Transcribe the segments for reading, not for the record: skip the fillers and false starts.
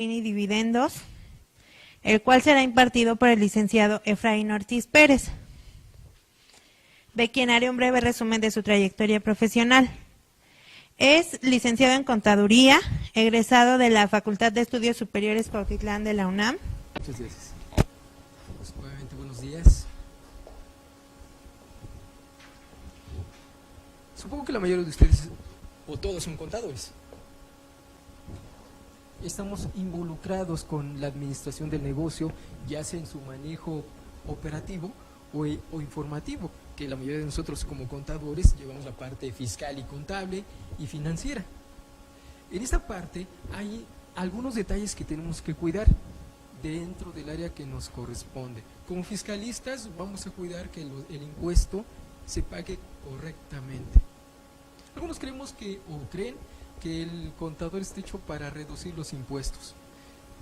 y dividendos, el cual será impartido por el licenciado Efraín Ortiz Pérez, de quien haré un breve resumen de su trayectoria profesional. Es licenciado en Contaduría, egresado de la Facultad de Estudios Superiores Cuautitlán de la UNAM. Muchas gracias. Pues, nuevamente, buenos días. Supongo que la mayoría de ustedes, o todos, son contadores. Estamos involucrados con la administración del negocio, ya sea en su manejo operativo o informativo, que la mayoría de nosotros como contadores llevamos la parte fiscal y contable y financiera. En esta parte hay algunos detalles que tenemos que cuidar dentro del área que nos corresponde. Como fiscalistas vamos a cuidar que el impuesto se pague correctamente. Algunos creemos creen que el contador está hecho para reducir los impuestos,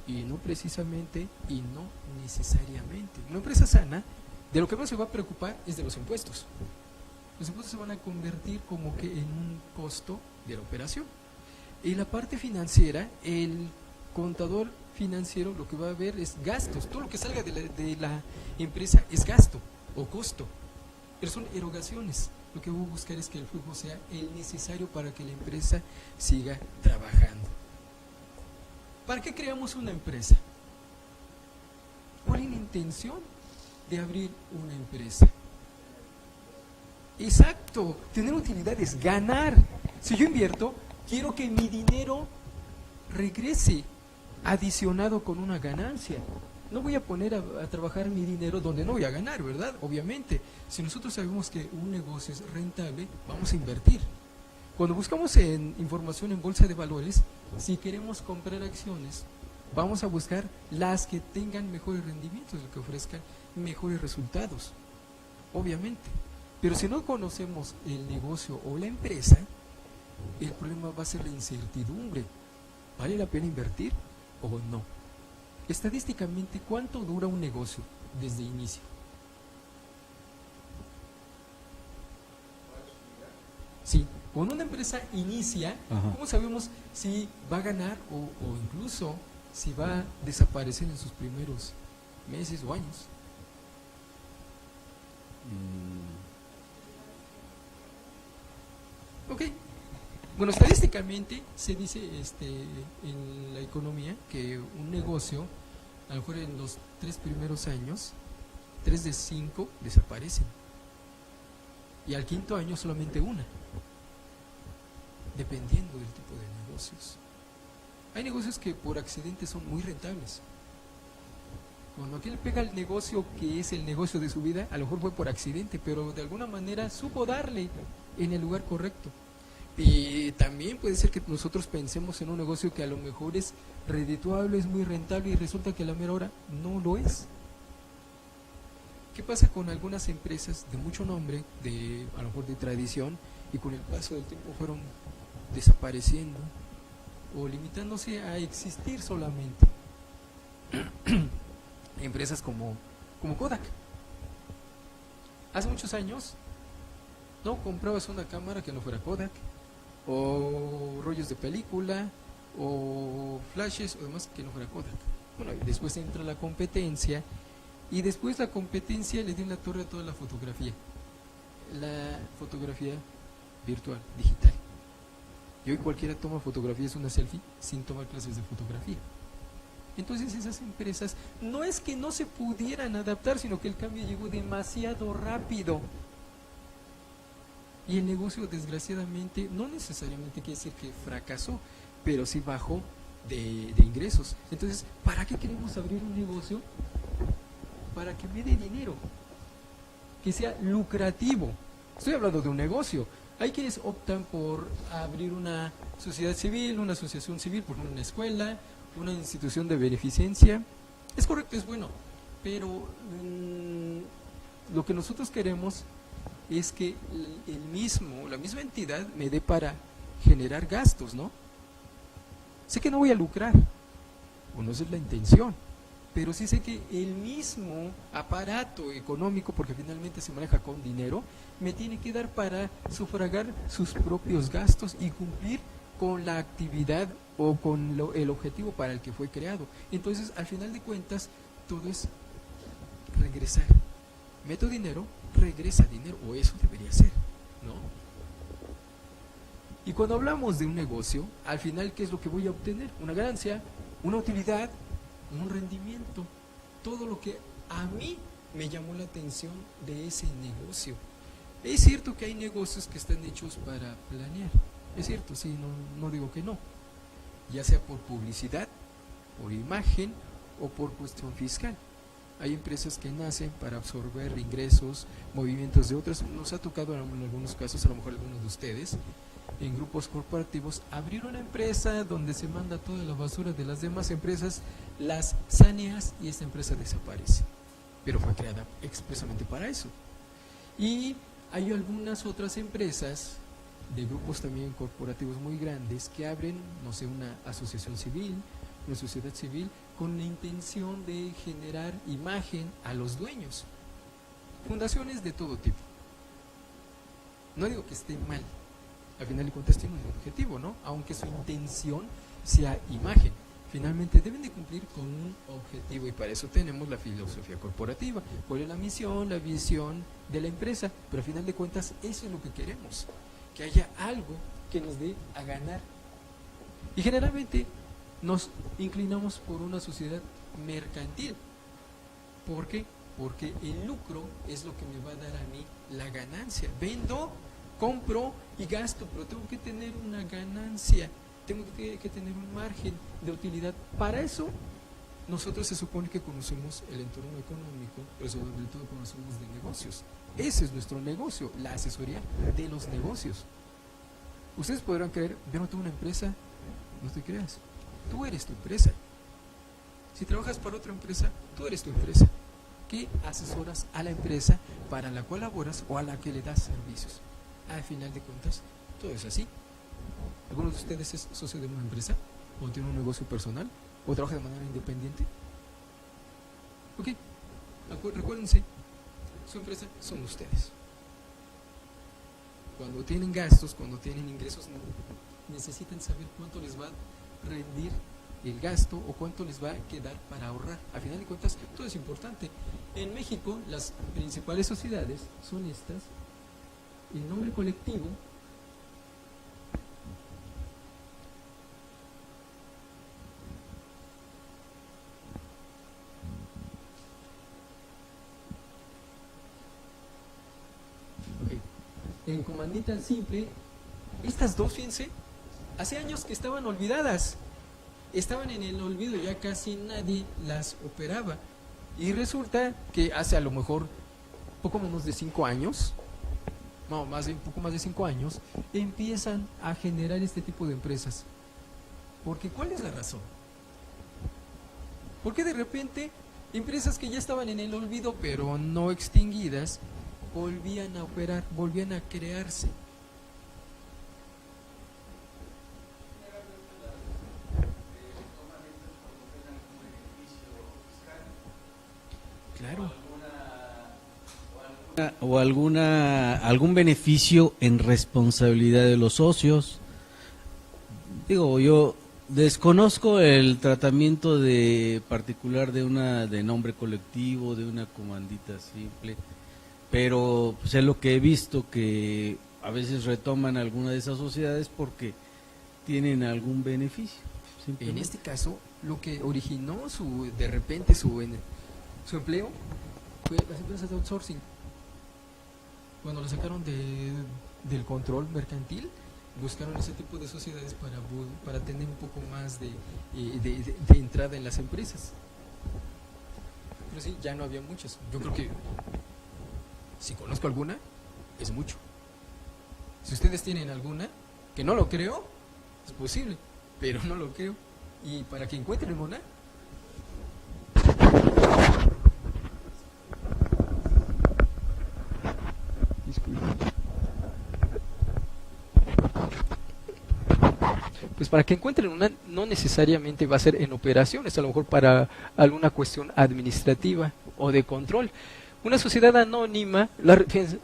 y no precisamente y no necesariamente. Una empresa sana, de lo que más se va a preocupar es de los impuestos. Los impuestos se van a convertir como que en un costo de la operación. En la parte financiera, el contador financiero lo que va a ver es gastos. Todo lo que salga de la empresa es gasto o costo, pero son erogaciones. Lo que voy a buscar es que el flujo sea el necesario para que la empresa siga trabajando. ¿Para qué creamos una empresa? ¿Cuál es la intención de abrir una empresa? Exacto, tener utilidades, ganar. Si yo invierto, quiero que mi dinero regrese adicionado con una ganancia. No voy a poner a trabajar mi dinero donde no voy a ganar, ¿verdad? Obviamente, si nosotros sabemos que un negocio es rentable, vamos a invertir. Cuando buscamos información en bolsa de valores, si queremos comprar acciones, vamos a buscar las que tengan mejores rendimientos, las que ofrezcan mejores resultados, obviamente. Pero si no conocemos el negocio o la empresa, el problema va a ser la incertidumbre. ¿Vale la pena invertir o no? Estadísticamente, ¿cuánto dura un negocio desde inicio? Sí, cuando una empresa inicia, ¿cómo sabemos si va a ganar o incluso si va a desaparecer en sus primeros meses o años? Ok, bueno, estadísticamente se dice en la economía que un negocio, a lo mejor en los 3 primeros años, 3 de 5 desaparecen, y al 5.º año solamente una, dependiendo del tipo de negocios. Hay negocios que por accidente son muy rentables. Cuando aquel pega el negocio que es el negocio de su vida, a lo mejor fue por accidente, pero de alguna manera supo darle en el lugar correcto. Y también puede ser que nosotros pensemos en un negocio que a lo mejor es redituable, es muy rentable, y resulta que a la mera hora no lo es. ¿Qué pasa con algunas empresas de mucho nombre, a lo mejor de tradición, y con el paso del tiempo fueron desapareciendo o limitándose a existir solamente? Empresas como Kodak. Hace muchos años no comprabas una cámara que no fuera Kodak, o rollos de película, o flashes o demás que no fuera Kodak. Bueno, después entra la competencia, y después la competencia le dio en la torre a toda la fotografía virtual, digital. Y hoy cualquiera toma fotografías, una selfie, sin tomar clases de fotografía. Entonces esas empresas no es que no se pudieran adaptar, sino que el cambio llegó demasiado rápido. Y el negocio, desgraciadamente, no necesariamente quiere decir que fracasó, pero sí bajó de ingresos. Entonces, ¿para qué queremos abrir un negocio? Para que me dé dinero, que sea lucrativo. Estoy hablando de un negocio. Hay quienes optan por abrir una sociedad civil, una asociación civil, por ejemplo, una escuela, una institución de beneficencia. Es correcto, es bueno, pero lo que nosotros queremos es que la misma entidad me dé para generar gastos, ¿no? Sé que no voy a lucrar, o no esa es la intención, pero sí sé que el mismo aparato económico, porque finalmente se maneja con dinero, me tiene que dar para sufragar sus propios gastos y cumplir con la actividad o con el objetivo para el que fue creado. Entonces, al final de cuentas, todo es regresar. Meto dinero, regresa dinero, o eso debería ser, ¿no? Y cuando hablamos de un negocio, al final, ¿qué es lo que voy a obtener? Una ganancia, una utilidad, un rendimiento, todo lo que a mí me llamó la atención de ese negocio. Es cierto que hay negocios que están hechos para planear, es cierto, sí, no digo que no, ya sea por publicidad, por imagen o por cuestión fiscal. Hay empresas que nacen para absorber ingresos, movimientos de otras. Nos ha tocado en algunos casos, a lo mejor algunos de ustedes, en grupos corporativos, abrir una empresa donde se manda toda la basura de las demás empresas, las saneas y esta empresa desaparece. Pero fue creada expresamente para eso. Y hay algunas otras empresas de grupos también corporativos muy grandes que abren, no sé, una asociación civil, una sociedad civil, con la intención de generar imagen a los dueños. Fundaciones de todo tipo. No digo que esté mal, al final de cuentas tiene un objetivo, ¿no? Aunque su intención sea imagen. Finalmente deben de cumplir con un objetivo y para eso tenemos la filosofía corporativa. ¿Cuál es la misión, la visión de la empresa? Pero al final de cuentas eso es lo que queremos, que haya algo que nos dé a ganar. Y generalmente nos inclinamos por una sociedad mercantil. ¿Por qué? Porque el lucro es lo que me va a dar a mí la ganancia. Vendo, compro y gasto, pero tengo que tener una ganancia, tengo que tener un margen de utilidad. Para eso nosotros se supone que conocemos el entorno económico, pero sobre todo conocemos de negocios. Ese es nuestro negocio, la asesoría de los negocios. Ustedes podrán creer, yo no tengo una empresa, no te creas, tú eres tu empresa. Si trabajas para otra empresa, tú eres tu empresa, que asesoras a la empresa para la cual laboras o a la que le das servicios. Al final de cuentas, todo es así. ¿Alguno de ustedes es socio de una empresa? ¿O tiene un negocio personal? ¿O trabaja de manera independiente? Ok, recuérdense, su empresa son ustedes. Cuando tienen gastos, cuando tienen ingresos, necesitan saber cuánto les va a rendir el gasto o cuánto les va a quedar para ahorrar. Al final de cuentas, todo es importante. En México, las principales sociedades son estas. El nombre colectivo en comandita simple, estas dos, fíjense, hace años que estaban olvidadas, estaban en el olvido, ya casi nadie las operaba. Y resulta que hace a lo mejor poco menos de 5 años, no, un poco más de 5 años, empiezan a generar este tipo de empresas. Porque ¿cuál es la razón? Porque de repente empresas que ya estaban en el olvido pero no extinguidas, volvían a operar, volvían a crearse. Claro. O algún beneficio en responsabilidad de los socios. Digo, yo desconozco el tratamiento de particular de nombre colectivo, de una comandita simple, pero pues es lo que he visto, que a veces retoman alguna de esas sociedades porque tienen algún beneficio. En este caso, lo que originó de repente su empleo fue las empresas de outsourcing. Cuando lo sacaron del control mercantil, buscaron ese tipo de sociedades para tener un poco más de entrada en las empresas. Pero sí, ya no había muchas. Yo creo que si conozco alguna, es mucho. Si ustedes tienen alguna, que no lo creo, es posible, pero no lo creo. Y para que encuentren una, pues para que encuentren una, no necesariamente va a ser en operaciones, a lo mejor para alguna cuestión administrativa o de control. Una sociedad anónima,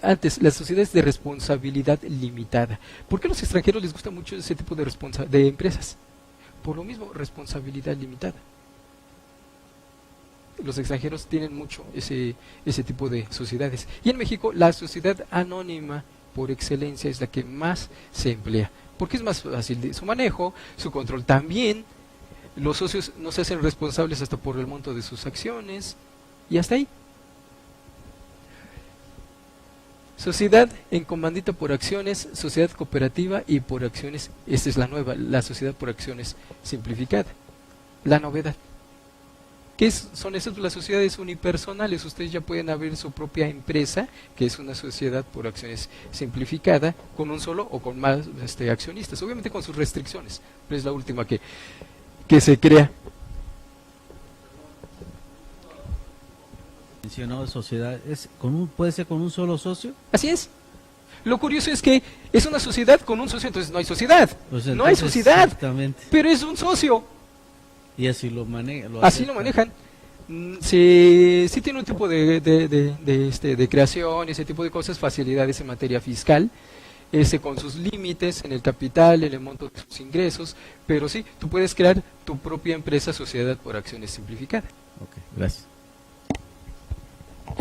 antes, las sociedades de responsabilidad limitada. ¿Por qué a los extranjeros les gusta mucho ese tipo de empresas? Por lo mismo, responsabilidad limitada. Los extranjeros tienen mucho ese tipo de sociedades. Y en México, la sociedad anónima, por excelencia, es la que más se emplea. Porque es más fácil de su manejo, su control también. Los socios no se hacen responsables hasta por el monto de sus acciones. Y hasta ahí. Sociedad en comandita por acciones, sociedad cooperativa y por acciones. Esta es la nueva, la sociedad por acciones simplificada. La novedad. ¿Qué son esas? Las sociedades unipersonales. Ustedes ya pueden abrir su propia empresa, que es una sociedad por acciones simplificada, con un solo o con más accionistas. Obviamente con sus restricciones, pero es la última que se crea. Mencionado sociedad, ¿puede ser con un solo socio? Así es. Lo curioso es que es una sociedad con un socio, entonces no hay sociedad. Pues no hay sociedad, exactamente. Pero es un socio. Y así lo manejan. Así lo manejan. Sí tiene un tipo de creación, ese tipo de cosas, facilidades en materia fiscal, con sus límites en el capital, en el monto de sus ingresos, pero sí, tú puedes crear tu propia empresa, sociedad por acciones simplificada. Ok, gracias.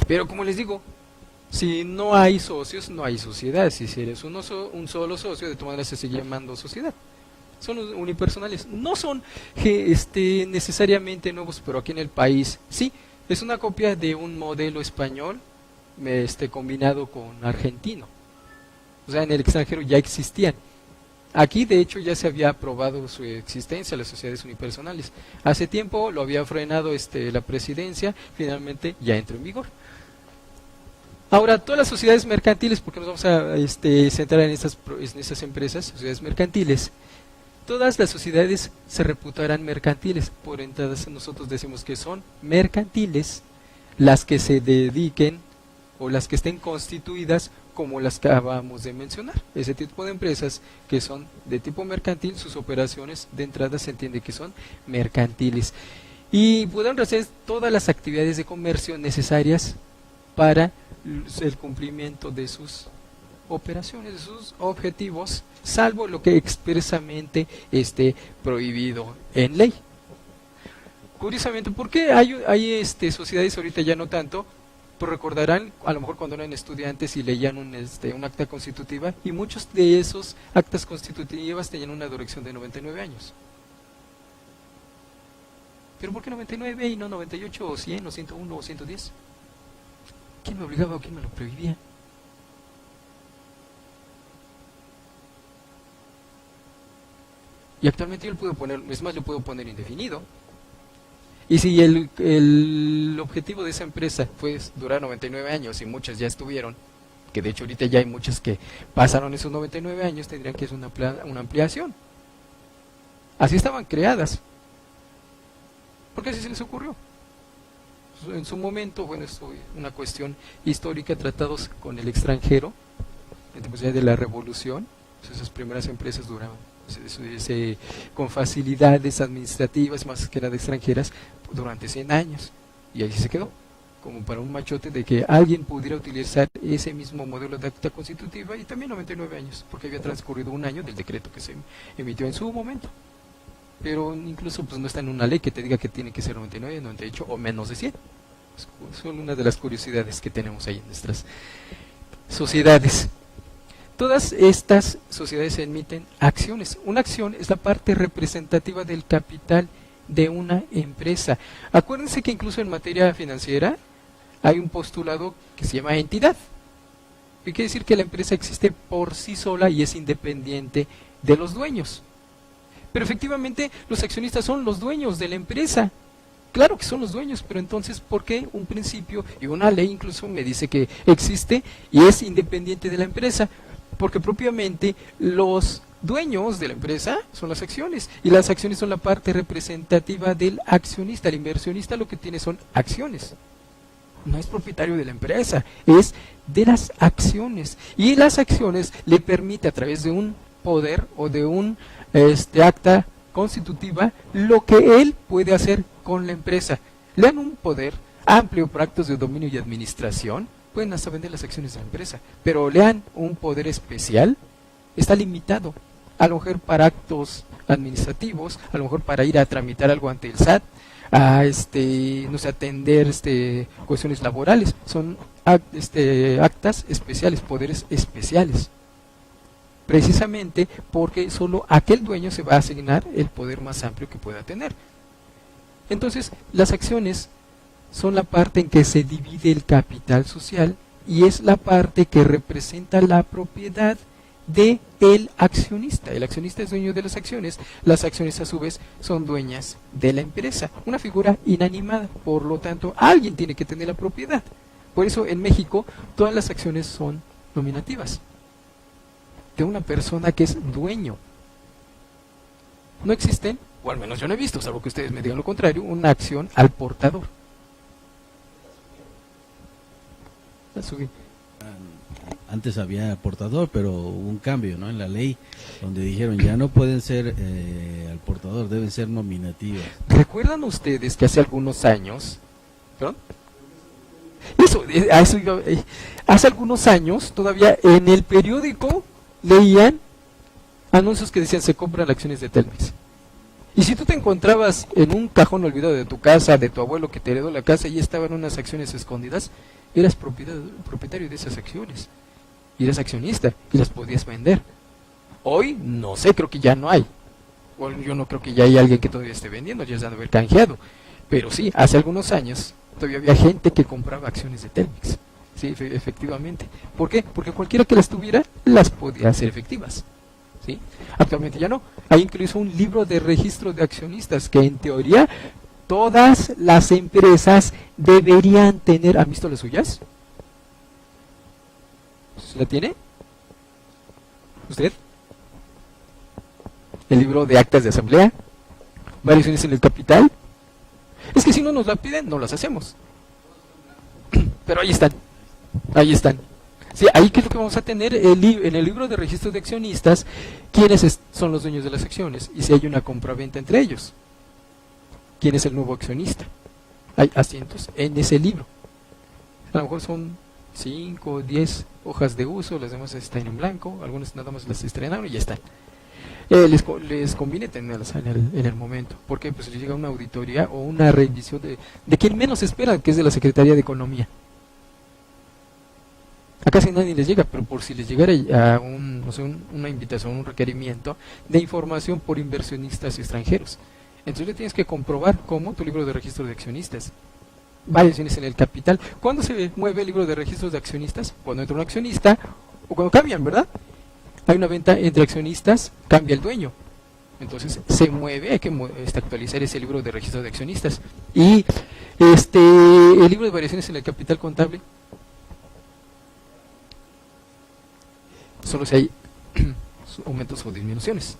Pero como les digo, si no hay socios, no hay sociedad. Si eres un solo socio, de tu manera se sigue llamando sociedad. Son unipersonales. No son necesariamente nuevos, pero aquí en el país sí. Es una copia de un modelo español combinado con argentino. O sea, en el extranjero ya existían. Aquí, de hecho, ya se había aprobado su existencia, las sociedades unipersonales. Hace tiempo lo había frenado la presidencia, finalmente ya entró en vigor. Ahora, todas las sociedades mercantiles, porque nos vamos a centrar en estas empresas, sociedades mercantiles, todas las sociedades se reputarán mercantiles. Por entrada, nosotros decimos que son mercantiles las que se dediquen o las que estén constituidas como las que acabamos de mencionar. Ese tipo de empresas que son de tipo mercantil, sus operaciones de entrada se entiende que son mercantiles. Y podrán hacer todas las actividades de comercio necesarias para el cumplimiento de sus operaciones, de sus objetivos, salvo lo que expresamente esté prohibido en ley. Curiosamente, ¿por qué hay sociedades ahorita ya no tanto? Pues recordarán, a lo mejor cuando eran estudiantes y leían un acta constitutiva, y muchos de esos actas constitutivas tenían una duración de 99 años. ¿Pero por qué 99 y no 98 o 100 o 101 o 110? ¿Quién me obligaba o quién me lo prohibía? Y actualmente yo le puedo poner, es más, le puedo poner indefinido. Y si el objetivo de esa empresa fue durar 99 años y muchas ya estuvieron, que de hecho ahorita ya hay muchas que pasaron esos 99 años, tendrían que hacer una ampliación. Así estaban creadas. ¿Por qué así se les ocurrió? En su momento, bueno, es una cuestión histórica, tratados con el extranjero, después ya de la revolución, pues esas primeras empresas duraban con facilidades administrativas, más que nada extranjeras, durante 100 años, y ahí se quedó, como para un machote de que alguien pudiera utilizar ese mismo modelo de acta constitutiva, y también 99 años, porque había transcurrido un año del decreto que se emitió en su momento. Pero incluso pues no está en una ley que te diga que tiene que ser 99, 98 o menos de 100. Son una de las curiosidades que tenemos ahí en nuestras sociedades. Todas estas sociedades emiten acciones. Una acción es la parte representativa del capital de una empresa. Acuérdense que incluso en materia financiera hay un postulado que se llama entidad. Y quiere decir que la empresa existe por sí sola y es independiente de los dueños. Pero efectivamente los accionistas son los dueños de la empresa. Claro que son los dueños, pero entonces, ¿por qué un principio y una ley incluso me dice que existe y es independiente de la empresa? Porque propiamente los dueños de la empresa son las acciones, y las acciones son la parte representativa del accionista. El inversionista lo que tiene son acciones. No es propietario de la empresa, es de las acciones. Y las acciones le permite a través de un poder o de un acta constitutiva lo que él puede hacer con la empresa. Le dan un poder amplio por actos de dominio y administración, pueden hasta vender las acciones de la empresa. Pero lean un poder especial, está limitado. A lo mejor para actos administrativos, a lo mejor para ir a tramitar algo ante el SAT, a no sé, atender cuestiones laborales. Son actas especiales, poderes especiales. Precisamente porque solo aquel dueño se va a asignar el poder más amplio que pueda tener. Entonces, las acciones son la parte en que se divide el capital social y es la parte que representa la propiedad de el accionista. El accionista es dueño de las acciones a su vez son dueñas de la empresa. Una figura inanimada, por lo tanto, alguien tiene que tener la propiedad. Por eso en México todas las acciones son nominativas, de una persona que es dueño. No existen, o al menos yo no he visto, salvo que ustedes me digan lo contrario, una acción al portador. Antes había portador, pero hubo un cambio, ¿no?, en la ley, donde dijeron ya no pueden ser al portador, deben ser nominativas. ¿Recuerdan ustedes que hace algunos años, ¿perdón? Eso iba, hace algunos años todavía en el periódico leían anuncios que decían se compran acciones de Telmex? Y si tú te encontrabas en un cajón olvidado de tu casa, de tu abuelo que te heredó la casa y estaban unas acciones escondidas, eras propietario de esas acciones. Y eras accionista y las podías vender. Hoy, no sé, creo que ya no hay. Bueno, yo no creo que ya hay alguien que todavía esté vendiendo, ya se han de haber canjeado. Pero sí, hace algunos años todavía había gente que compraba acciones de Telmex. Sí, efectivamente. ¿Por qué? Porque cualquiera que las tuviera, las podía hacer efectivas. ¿Sí? Actualmente ya no. Hay incluso un libro de registro de accionistas que en teoría todas las empresas deberían tener. ¿Han visto las suyas? ¿La tiene? ¿Usted? El libro de actas de asamblea, variaciones en el capital. Es que si no nos la piden, no las hacemos. Pero ahí están. Ahí están. Sí, ahí que es lo que vamos a tener en el libro de registro de accionistas, quiénes son los dueños de las acciones y si hay una compraventa entre ellos. ¿Quién es el nuevo accionista? Hay asientos en ese libro. A lo mejor son 5 o 10 hojas de uso, las demás están en blanco, algunas nada más las estrenaron y ya están. Les conviene tenerlas en el momento, porque pues les llega una auditoría o una revisión de quien menos espera, que es de la Secretaría de Economía. A casi nadie les llega, pero por si les llegara a una invitación, un requerimiento de información por inversionistas extranjeros. Entonces le tienes que comprobar cómo tu libro de registro de accionistas. Variaciones en el capital. ¿Cuándo se mueve el libro de registros de accionistas? Cuando entra un accionista o cuando cambian, ¿verdad? Hay una venta entre accionistas, cambia el dueño. Entonces se mueve, hay que actualizar ese libro de registro de accionistas. Y el libro de variaciones en el capital contable, solo si hay aumentos o disminuciones.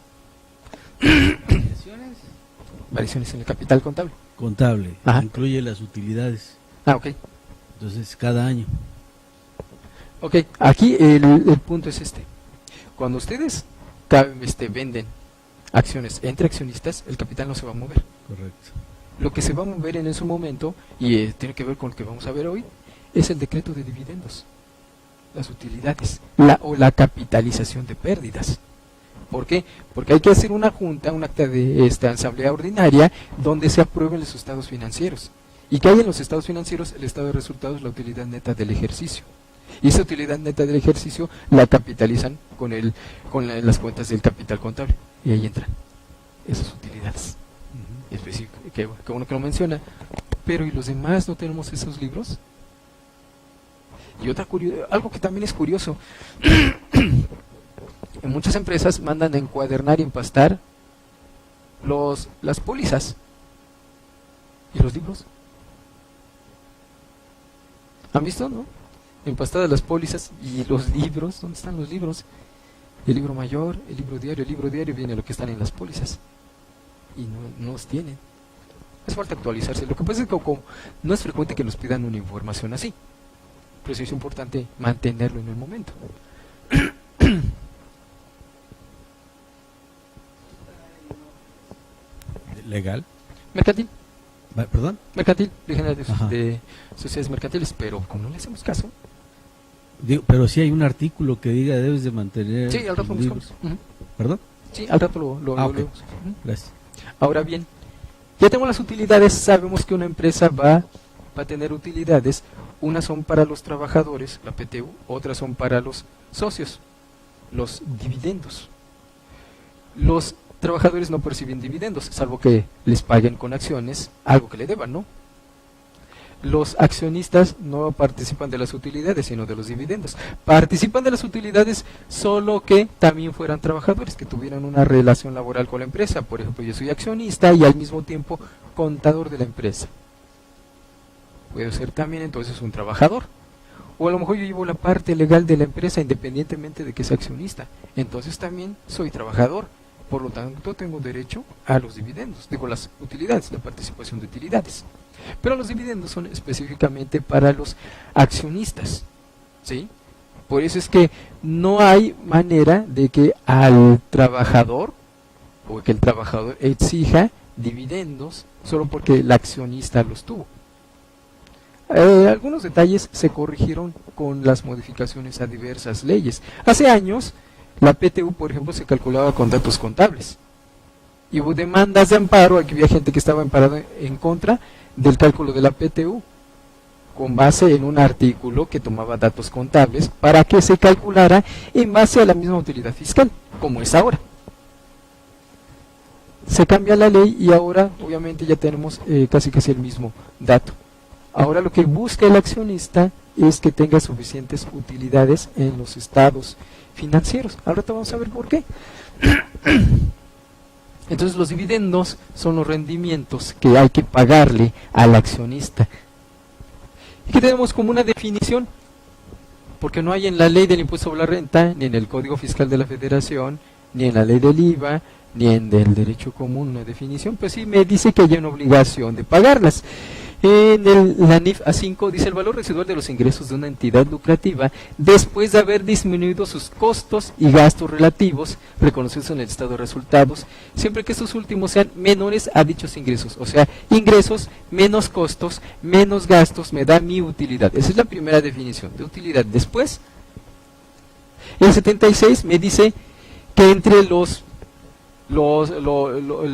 Variaciones en el capital contable. Contable, Ajá. incluye las utilidades. Ok. Entonces, cada año. Ok, aquí el punto es este. Cuando ustedes venden acciones entre accionistas, el capital no se va a mover. Correcto. Lo que se va a mover en ese momento, y tiene que ver con lo que vamos a ver hoy, es el decreto de dividendos, las utilidades, o la capitalización de pérdidas. ¿Por qué? Porque hay que hacer una junta, un acta de asamblea ordinaria, donde se aprueben los estados financieros. ¿Y qué hay en los estados financieros? El estado de resultados, la utilidad neta del ejercicio. Y esa utilidad neta del ejercicio la capitalizan con las cuentas del capital contable. Y ahí entran esas utilidades. Específico. Qué bueno que lo menciona. Pero ¿y los demás no tenemos esos libros? Y algo que también es curioso. En muchas empresas mandan a encuadernar y empastar las pólizas. ¿Y los libros? ¿Han visto, no? Empastadas las pólizas y los libros. ¿Dónde están los libros? El libro mayor, el libro diario viene lo que están en las pólizas. Y no los tienen. Hace falta actualizarse. Lo que pasa es que no es frecuente que nos pidan una información así. Pero sí es importante mantenerlo en el momento. ¿Legal? Mercantil. ¿Perdón? Mercantil, Ley General Ajá. de Sociedades Mercantiles, pero como no le hacemos caso. Digo, pero sí hay un artículo que diga debes de mantener... Sí, al rato lo tus buscamos. libros. Ujú. ¿Perdón? Sí, al rato lo Ok. leemos. Ujú. Gracias. Ahora bien, ya tenemos las utilidades, sabemos que una empresa va a tener utilidades, unas son para los trabajadores, la PTU, otras son para los socios, los dividendos. Los trabajadores no perciben dividendos, salvo que les paguen con acciones algo que le deban, ¿no? Los accionistas no participan de las utilidades, sino de los dividendos. Participan de las utilidades solo que también fueran trabajadores, que tuvieran una relación laboral con la empresa. Por ejemplo, yo soy accionista y al mismo tiempo contador de la empresa. Puedo ser también entonces un trabajador. O a lo mejor yo llevo la parte legal de la empresa independientemente de que sea accionista. Entonces también soy trabajador. Por lo tanto, tengo derecho a los dividendos. Digo, las utilidades, la participación de utilidades. Pero los dividendos son específicamente para los accionistas. ¿Sí? Por eso es que no hay manera de que al trabajador o que el trabajador exija dividendos solo porque el accionista los tuvo. Algunos detalles se corrigieron con las modificaciones a diversas leyes. Hace años, la PTU, por ejemplo, se calculaba con datos contables. Y hubo demandas de amparo, aquí había gente que estaba amparada en contra del cálculo de la PTU, con base en un artículo que tomaba datos contables para que se calculara en base a la misma utilidad fiscal, como es ahora. Se cambia la ley y ahora obviamente ya tenemos casi el mismo dato. Ahora lo que busca el accionista es que tenga suficientes utilidades en los estados financieros. Ahora vamos a ver por qué. Entonces los dividendos son los rendimientos que hay que pagarle al accionista. Y que tenemos como una definición, porque no hay en la ley del impuesto sobre la renta, ni en el Código Fiscal de la Federación, ni en la ley del IVA, ni en el derecho común una definición, pues sí me dice que hay una obligación de pagarlas. En la NIF A5 dice el valor residual de los ingresos de una entidad lucrativa después de haber disminuido sus costos y gastos relativos reconocidos en el estado de resultados, siempre que estos últimos sean menores a dichos ingresos. O sea, ingresos menos costos, menos gastos, me da mi utilidad. Esa es la primera definición de utilidad. Después, el 76 me dice que entre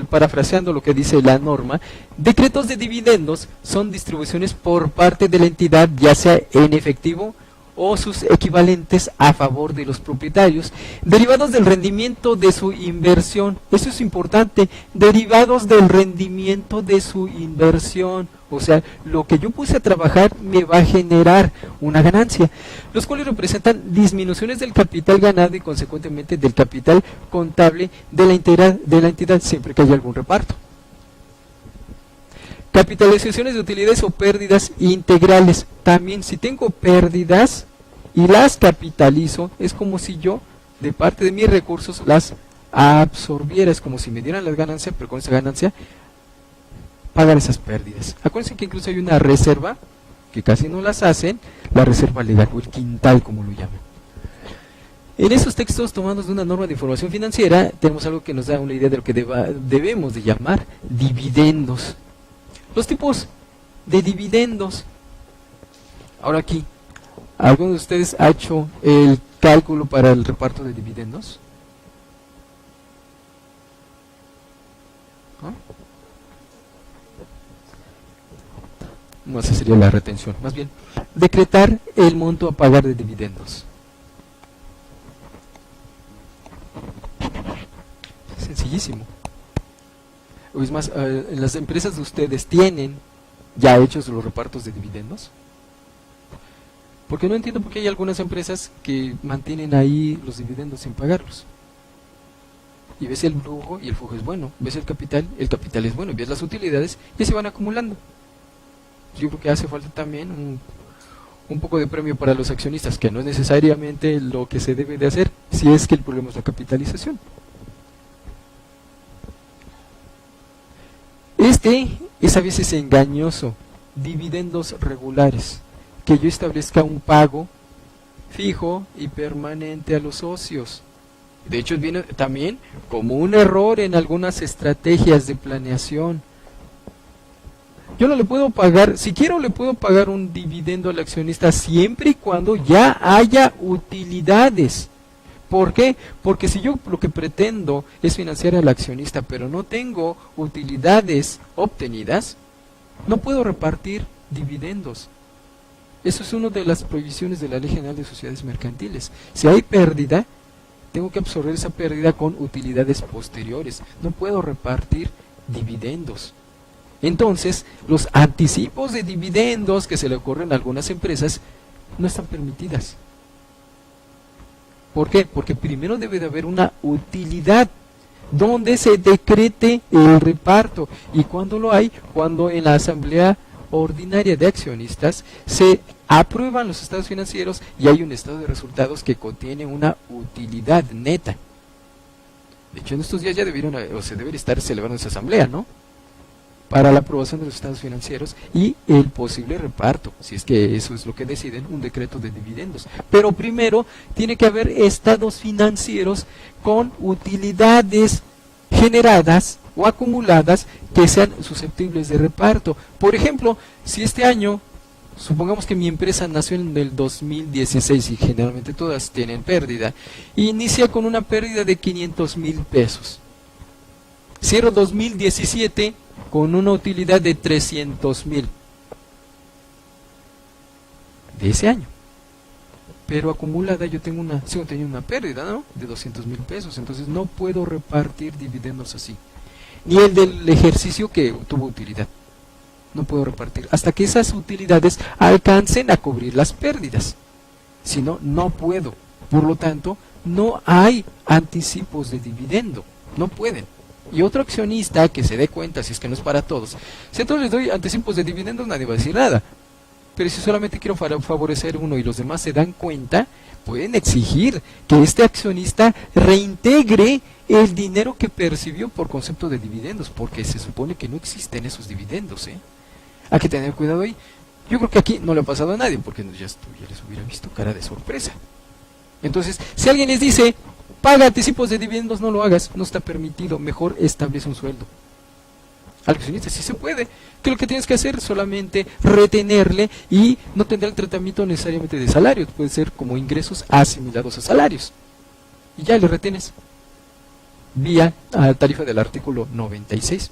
parafraseando lo que dice la norma, decretos de dividendos son distribuciones por parte de la entidad, ya sea en efectivo o sus equivalentes a favor de los propietarios, derivados del rendimiento de su inversión. Eso es importante, derivados del rendimiento de su inversión. O sea, lo que yo puse a trabajar me va a generar una ganancia, los cuales representan disminuciones del capital ganado y consecuentemente del capital contable de la entidad siempre que haya algún reparto. Capitalizaciones de utilidades o pérdidas integrales. También si tengo pérdidas y las capitalizo, es como si yo de parte de mis recursos las absorbiera, es como si me dieran las ganancias, pero con esa ganancia pagar esas pérdidas. Acuérdense que incluso hay una reserva, que casi no las hacen, la reserva legal o el quintal como lo llaman. En esos textos tomados de una norma de información financiera, tenemos algo que nos da una idea de lo que debemos de llamar dividendos. Los tipos de dividendos. Ahora aquí, ¿alguno de ustedes ha hecho el cálculo para el reparto de dividendos? ¿No? No, esa sería la retención. Más bien, decretar el monto a pagar de dividendos. Sencillísimo. O es más, las empresas de ustedes tienen ya hechos los repartos de dividendos. Porque no entiendo por qué hay algunas empresas que mantienen ahí los dividendos sin pagarlos. Y ves el flujo y el flujo es bueno. Ves el capital es bueno. Ves las utilidades y se van acumulando. Yo creo que hace falta también un poco de premio para los accionistas, que no es necesariamente lo que se debe de hacer, si es que el problema es la capitalización. Es a veces engañoso. Dividendos regulares, que yo establezca un pago fijo y permanente a los socios. De hecho, viene también como un error en algunas estrategias de planeación, Yo no le puedo pagar, si quiero le puedo pagar un dividendo al accionista siempre y cuando ya haya utilidades. ¿Por qué? Porque si yo lo que pretendo es financiar al accionista, pero no tengo utilidades obtenidas, no puedo repartir dividendos. Eso es una de las prohibiciones de la Ley General de Sociedades Mercantiles. Si hay pérdida, tengo que absorber esa pérdida con utilidades posteriores. No puedo repartir dividendos. Entonces, los anticipos de dividendos que se le ocurren a algunas empresas no están permitidas. ¿Por qué? Porque primero debe de haber una utilidad donde se decrete el reparto. ¿Y cuándo lo hay? Cuando en la asamblea ordinaria de accionistas se aprueban los estados financieros y hay un estado de resultados que contiene una utilidad neta. De hecho, en estos días ya se debería estar celebrando esa asamblea, ¿no? Para la aprobación de los estados financieros y el posible reparto, si es que eso es lo que deciden, un decreto de dividendos. Pero primero tiene que haber estados financieros con utilidades generadas o acumuladas que sean susceptibles de reparto. Por ejemplo, si este año, supongamos que mi empresa nació en el 2016 y generalmente todas tienen pérdida, inicia con una pérdida de 500,000 pesos. Cierro 2017 con una utilidad de 300,000 de ese año. Pero acumulada yo sigo teniendo una pérdida, ¿no? De 200,000 pesos. Entonces no puedo repartir dividendos así. Ni el del ejercicio que tuvo utilidad. No puedo repartir. Hasta que esas utilidades alcancen a cubrir las pérdidas. Si no, no puedo. Por lo tanto, no hay anticipos de dividendo. No pueden. Y otro accionista que se dé cuenta, si es que no es para todos, si entonces les doy anticipos de dividendos, nadie va a decir nada. Pero si solamente quiero favorecer uno y los demás se dan cuenta, pueden exigir que este accionista reintegre el dinero que percibió por concepto de dividendos, porque se supone que no existen esos dividendos, ¿eh? Hay que tener cuidado ahí. Yo creo que aquí no le ha pasado a nadie, porque ya les hubiera visto cara de sorpresa. Entonces, si alguien les dice, paga anticipos de dividendos, no lo hagas, no está permitido, mejor establece un sueldo. Al accionista sí se puede, que lo que tienes que hacer es solamente retenerle y no tendrá el tratamiento necesariamente de salario, puede ser como ingresos asimilados a salarios. Y ya le retienes vía a tarifa del artículo 96.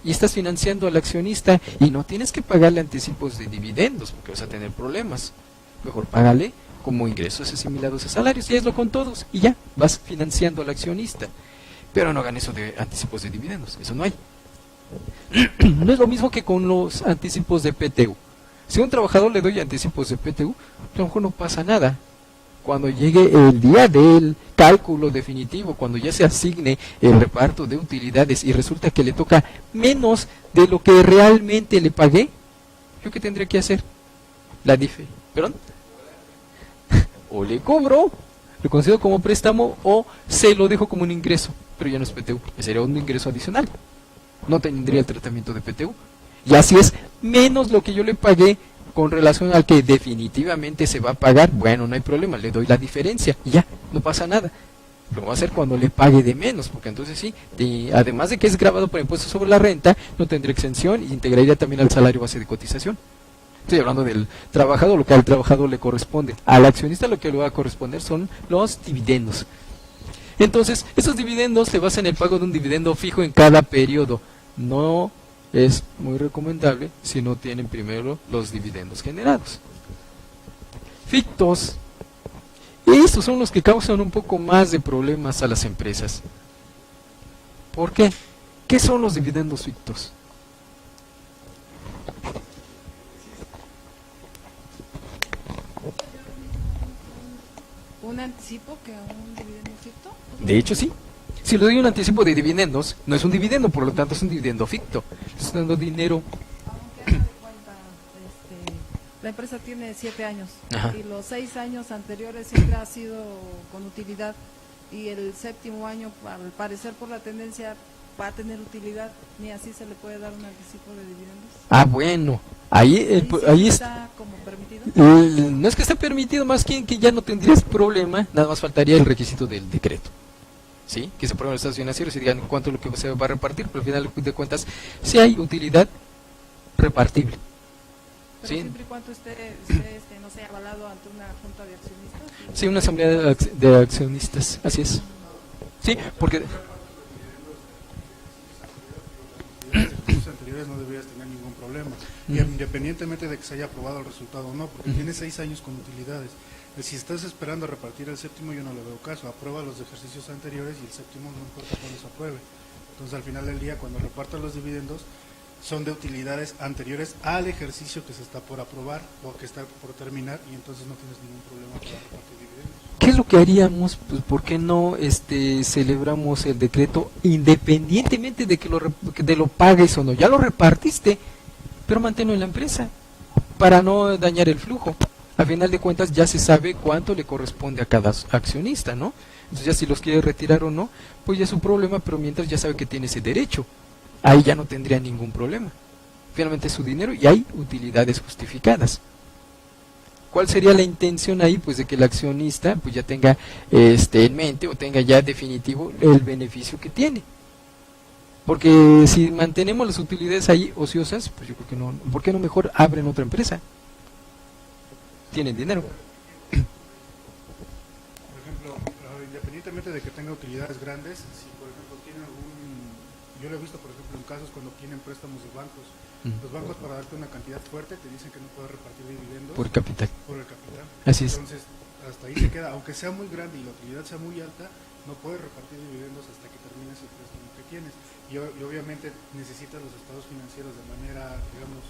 Y estás financiando al accionista y no tienes que pagarle anticipos de dividendos porque vas a tener problemas. Mejor págale como ingresos asimilados a salarios y hazlo con todos y ya, vas financiando al accionista. Pero no hagan eso de anticipos de dividendos, eso no hay. No es lo mismo que con los anticipos de PTU. Si a un trabajador le doy anticipos de PTU, a lo mejor no pasa nada. Cuando llegue el día del cálculo definitivo, cuando ya se asigne el reparto de utilidades y resulta que le toca menos de lo que realmente le pagué, ¿yo qué tendría que hacer? La DIFE, ¿perdón? O le cobro, lo considero como préstamo o se lo dejo como un ingreso, pero ya no es PTU, sería un ingreso adicional. No tendría el tratamiento de PTU. Y así es menos lo que yo le pagué con relación al que definitivamente se va a pagar. Bueno, no hay problema, le doy la diferencia y ya, no pasa nada. Lo va a hacer cuando le pague de menos, porque entonces sí, además de que es grabado por impuestos sobre la renta, no tendría exención y integraría también al salario base de cotización. Estoy hablando del trabajador, lo que al trabajador le corresponde. Al accionista lo que le va a corresponder son los dividendos. Entonces, esos dividendos se basan en el pago de un dividendo fijo en cada periodo. No es muy recomendable si no tienen primero los dividendos generados. Fictos. Estos son los que causan un poco más de problemas a las empresas. ¿Por qué? ¿Qué son los dividendos fictos? ¿Un anticipo que un dividendo ficto? De hecho, sí. Si le doy un anticipo de dividendos, no es un dividendo, por lo tanto es un dividendo ficto. Estoy dando dinero. Aunque haga de cuenta, la empresa tiene 7 años. Ajá. Y los 6 años anteriores siempre ha sido con utilidad. Y el 7º año, al parecer por la tendencia, va a tener utilidad. Ni así se le puede dar un anticipo de dividendos. Ah, bueno. Ahí Sí está. está como permitido. No es que esté permitido, más que ya no tendrías problema, nada más faltaría el requisito del decreto. ¿Sí? Que se aprueben los estados financieros y digan cuánto es lo que se va a repartir, pero al final de cuentas, si hay utilidad, repartible. Pero Sí. siempre y cuando esté, no sé, avalado ante una junta de accionistas. Sí, una asamblea de accionistas, así es. Sí, porque ejercicios anteriores no deberías tener ningún problema, y independientemente de que se haya aprobado el resultado o no, porque tienes 6 años con utilidades. Si estás esperando a repartir el séptimo, yo no le veo caso. Aprueba los ejercicios anteriores y el séptimo no importa cuándo se apruebe. Entonces, al final del día, cuando repartan los dividendos, son de utilidades anteriores al ejercicio que se está por aprobar o que está por terminar, y entonces no tienes ningún problema para repartir dividendos. ¿qué es lo que haríamos? Pues, ¿por qué no celebramos el decreto independientemente de que de lo pagues o no? Ya lo repartiste, pero manténlo en la empresa para no dañar el flujo. A final de cuentas ya se sabe cuánto le corresponde a cada accionista, ¿no? Entonces ya si los quiere retirar o no, pues ya es su problema, pero mientras ya sabe que tiene ese derecho, ahí ya no tendría ningún problema. Finalmente es su dinero y hay utilidades justificadas. ¿Cuál sería la intención ahí? Pues de que el accionista pues ya tenga en mente o tenga ya definitivo el beneficio que tiene. Porque si mantenemos las utilidades ahí ociosas, pues yo creo que no. ¿Por qué no mejor abren otra empresa? Tienen dinero. Por ejemplo, independientemente de que tenga utilidades grandes, si por ejemplo tiene yo lo he visto por ejemplo en casos cuando tienen préstamos de bancos, los bancos para darte una cantidad fuerte te dicen que no puedes repartir dividendos Por capital. por el capital. Así es. Entonces, hasta ahí se queda, aunque sea muy grande y la utilidad sea muy alta, no puedes repartir dividendos hasta que termines el préstamo que tienes. Y obviamente necesitas los estados financieros de manera, digamos,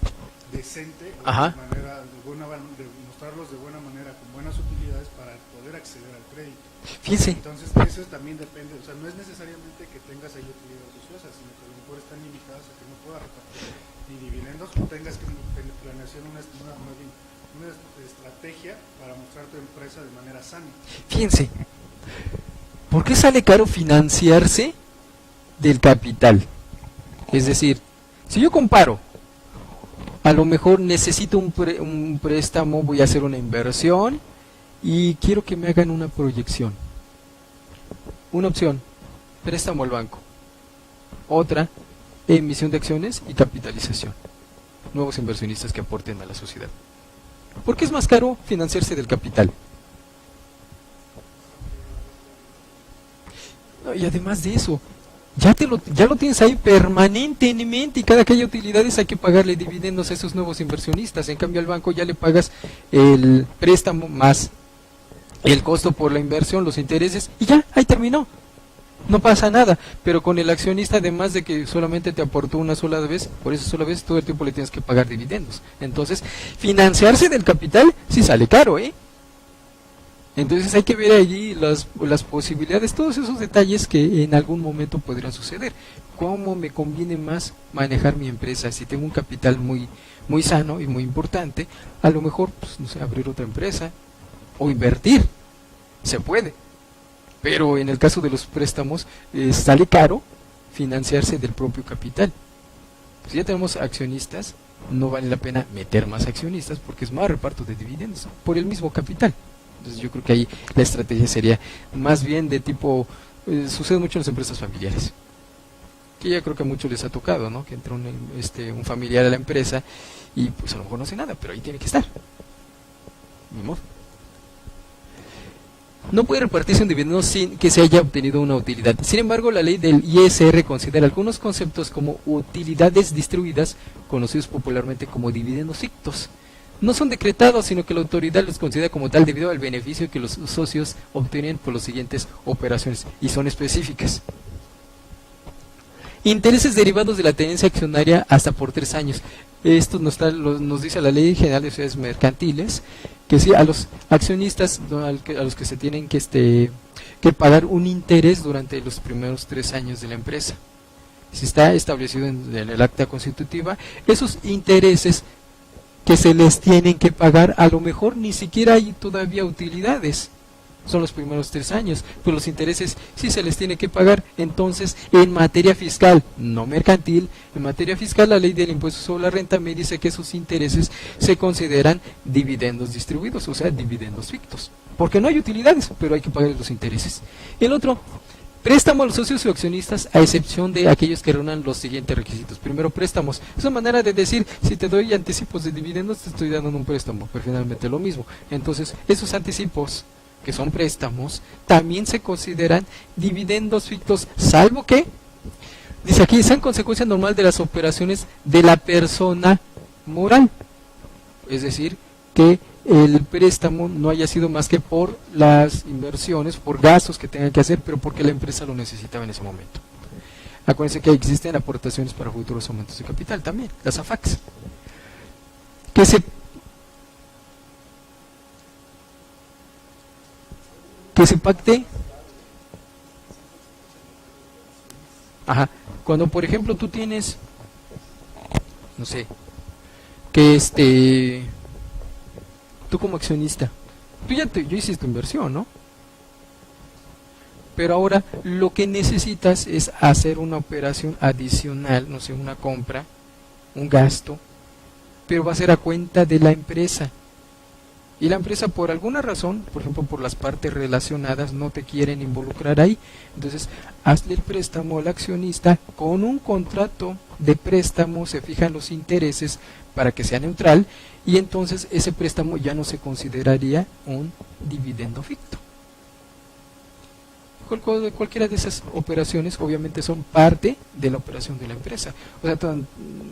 decente, o Ajá. de manera, de mostrarlos de buena manera, con buenas utilidades para poder acceder al crédito. Fíjense. Entonces, eso también depende, o sea, no es necesariamente que tengas ahí utilidades ociosas, sino que a lo mejor están limitadas a que no puedas repartir ni dividendos o tengas que planear una estrategia para mostrar tu empresa de manera sana. Fíjense. ¿Por qué sale caro financiarse del capital? Es decir, si yo comparo, a lo mejor necesito un préstamo, voy a hacer una inversión y quiero que me hagan una proyección. Una opción, préstamo al banco. Otra, emisión de acciones y capitalización. Nuevos inversionistas que aporten a la sociedad. ¿Por qué es más caro financiarse del capital? No, y además de eso, ya lo tienes ahí permanentemente y cada que haya utilidades hay que pagarle dividendos a esos nuevos inversionistas. En cambio al banco ya le pagas el préstamo más el costo por la inversión, los intereses y ya, ahí terminó. No pasa nada, pero con el accionista, además de que solamente te aportó una sola vez, por esa sola vez todo el tiempo le tienes que pagar dividendos. Entonces, financiarse del capital sí sale caro, ¿eh? Entonces hay que ver allí las posibilidades, todos esos detalles que en algún momento podrían suceder. ¿Cómo me conviene más manejar mi empresa? Si tengo un capital muy, muy sano y muy importante, a lo mejor, pues, no sé, abrir otra empresa o invertir. Se puede. Pero en el caso de los préstamos, sale caro financiarse del propio capital. Si ya tenemos accionistas, no vale la pena meter más accionistas porque es más reparto de dividendos por el mismo capital. Entonces yo creo que ahí la estrategia sería más bien de tipo, sucede mucho en las empresas familiares, que ya creo que a muchos les ha tocado, ¿no? Que entra un familiar a la empresa y pues a lo mejor no hace nada, pero ahí tiene que estar. Ni modo. No puede repartirse un dividendo sin que se haya obtenido una utilidad. Sin embargo, la ley del ISR considera algunos conceptos como utilidades distribuidas, conocidos popularmente como dividendos fictos. No son decretados, sino que la autoridad los considera como tal debido al beneficio que los socios obtienen por las siguientes operaciones, y son específicas. Intereses derivados de la tenencia accionaria hasta por 3 años. Esto nos dice la Ley General de Sociedades Mercantiles, que sí, a los accionistas, ¿no? a los que se tienen que pagar un interés durante los primeros 3 años de la empresa. Si está establecido en el acta constitutiva, esos intereses que se les tienen que pagar, a lo mejor ni siquiera hay todavía utilidades. Son los primeros 3 años, pero los intereses sí se les tiene que pagar. Entonces, en materia fiscal, no mercantil, en materia fiscal la ley del impuesto sobre la renta me dice que esos intereses se consideran dividendos distribuidos, o sea, dividendos fictos. Porque no hay utilidades, pero hay que pagar los intereses. El otro, Préstamo a los socios o accionistas, a excepción de aquellos que reúnan los siguientes requisitos. Primero, préstamos. Es una manera de decir, si te doy anticipos de dividendos, te estoy dando un préstamo, pero finalmente lo mismo. Entonces, esos anticipos, que son préstamos, también se consideran dividendos fictos, salvo que, dice aquí, sean consecuencia normal de las operaciones de la persona moral. Es decir, que el préstamo no haya sido más que por las inversiones, por gastos que tengan que hacer, pero porque la empresa lo necesitaba en ese momento. Acuérdense que existen aportaciones para futuros aumentos de capital también, las AFACs. Que se pacte. Ajá. Cuando por ejemplo tú tienes, no sé, que tú como accionista, tú ya hiciste tu inversión, ¿no? Pero ahora lo que necesitas es hacer una operación adicional, no sé, una compra, un gasto, pero va a ser a cuenta de la empresa. Y la empresa por alguna razón, por ejemplo por las partes relacionadas, no te quieren involucrar ahí. Entonces hazle el préstamo al accionista con un contrato de préstamo, se fijan los intereses para que sea neutral, y entonces ese préstamo ya no se consideraría un dividendo ficto. Cualquiera de esas operaciones obviamente son parte de la operación de la empresa. O sea,